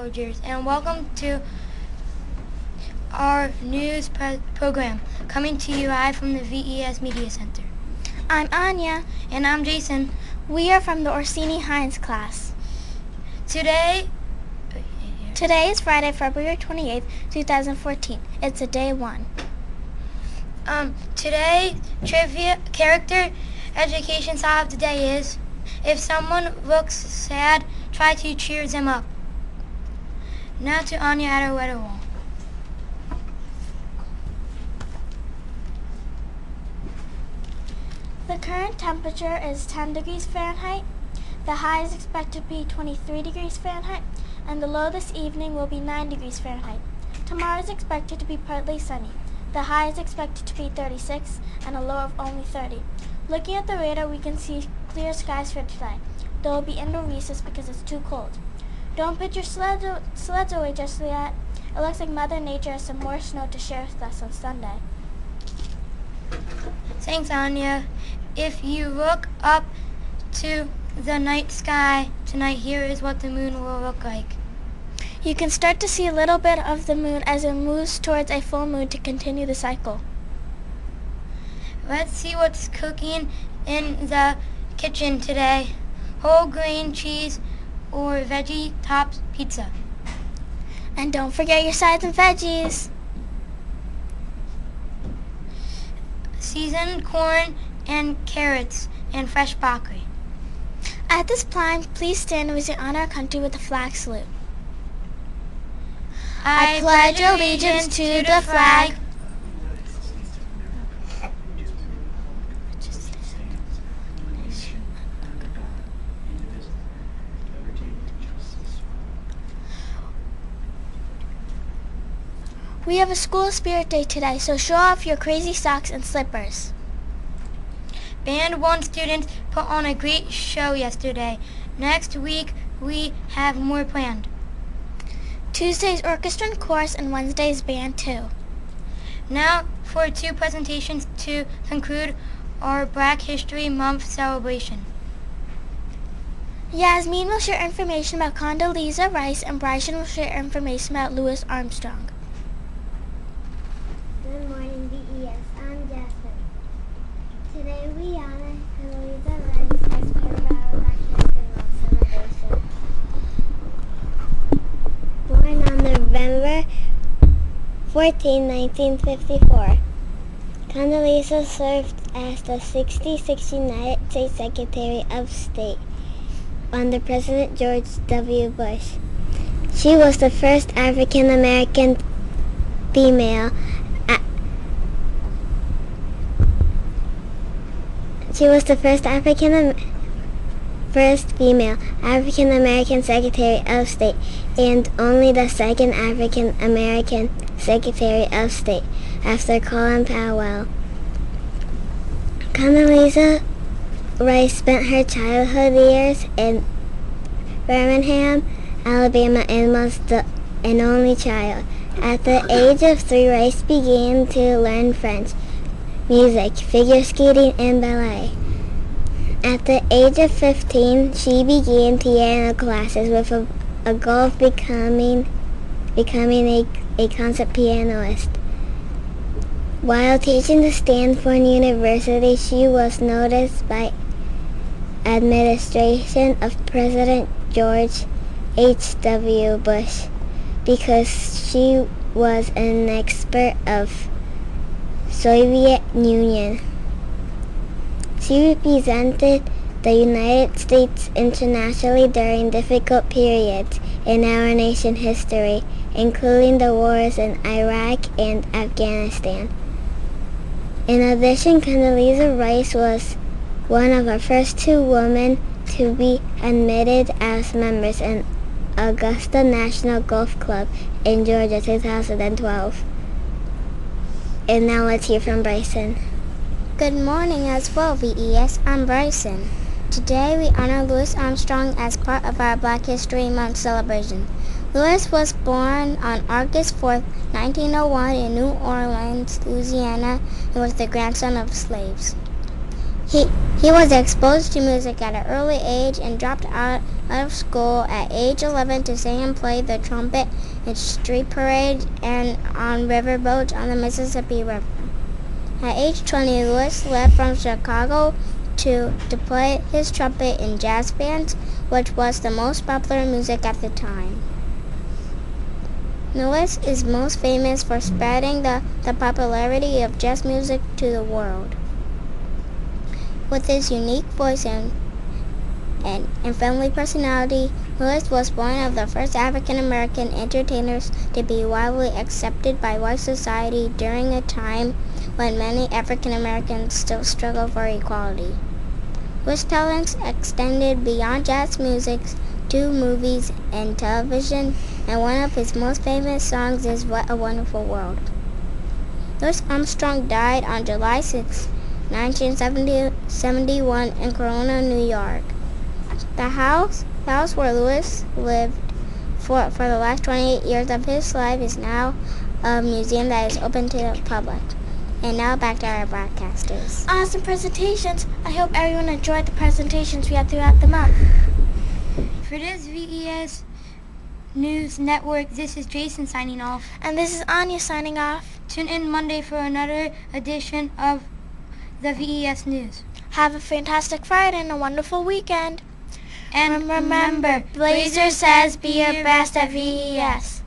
soldiers, and welcome to our news program, coming to you live from the VES Media Center. I'm Anya. And I'm Jason. We are from the Orsini Hines class. Today is Friday, February 28th, 2014. It's a day one. Today, trivia character education side of the day is, if someone looks sad, try to cheer them up. Now to Anya at our weather wall. The current temperature is 10 degrees Fahrenheit. The high is expected to be 23 degrees Fahrenheit, and the low this evening will be 9 degrees Fahrenheit. Tomorrow is expected to be partly sunny. The high is expected to be 36 and a low of only 30. Looking at the radar, we can see clear skies for today. There will be indoor recess because it's too cold. Don't put your sleds away just yet. It looks like Mother Nature has some more snow to share with us on Sunday. Thanks, Anya. If you look up to the night sky tonight, here is what the moon will look like. You can start to see a little bit of the moon as it moves towards a full moon to continue the cycle. Let's see what's cooking in the kitchen today. Whole grain cheese or veggie topped pizza. And don't forget your sides and veggies. Seasoned corn and carrots and fresh broccoli. At this time, please stand and we honor our country with the flag salute. I pledge allegiance to the flag We have a school spirit day today, so show off your crazy socks and slippers. Band 1 students put on a great show yesterday. Next week, we have more planned. Tuesday's orchestra and chorus, and Wednesday's band 2. Now for 2 presentations to conclude our Black History Month celebration. Yasmin will share information about Condoleezza Rice, and Bryson will share information about Louis Armstrong. Good morning, VES. I'm Jasmine. Today we honor Condoleezza Rice as part of our Black History Month celebration. Born on November 14, 1954, Condoleezza served as the 66th United States Secretary of State under President George W. Bush. She was the first African-American female female African-American Secretary of State and only the second African-American Secretary of State after Colin Powell. Condoleezza Rice spent her childhood years in Birmingham, Alabama, and was an only child. At the age of 3, Rice began to learn French, music, figure skating, and ballet. At the age of 15, she began piano classes with a goal of becoming a concert pianist. While teaching at Stanford University, she was noticed by administration of President George H.W. Bush because she was an expert of Soviet Union. She represented the United States internationally during difficult periods in our nation's history, including the wars in Iraq and Afghanistan. In addition, Condoleezza Rice was one of the first 2 women to be admitted as members in Augusta National Golf Club in Georgia 2012. And now let's hear from Bryson. Good morning as well, VES. I'm Bryson. Today we honor Louis Armstrong as part of our Black History Month celebration. Louis was born on August 4, 1901 in New Orleans, Louisiana, and was the grandson of slaves. He was exposed to music at an early age and dropped out out of school at age 11 to sing and play the trumpet in street parade and on riverboats on the Mississippi River. At age 20, Lewis left from Chicago to play his trumpet in jazz bands, which was the most popular music at the time. Lewis is most famous for spreading the popularity of jazz music to the world. With his unique voice and friendly personality, Lewis was one of the first African-American entertainers to be widely accepted by white society during a time when many African-Americans still struggle for equality. Lewis' talents extended beyond jazz music to movies and television, and one of his most famous songs is What a Wonderful World. Louis Armstrong died on July 6, 1971 in Corona, New York. The house where Lewis lived for the last 28 years of his life is now a museum that is open to the public. And now back to our broadcasters. Awesome presentations. I hope everyone enjoyed the presentations we had throughout the month. For this VES News Network, this is Jason signing off. And this is Anya signing off. Tune in Monday for another edition of the VES News. Have a fantastic Friday and a wonderful weekend. And remember, Blazer says be your best at VES.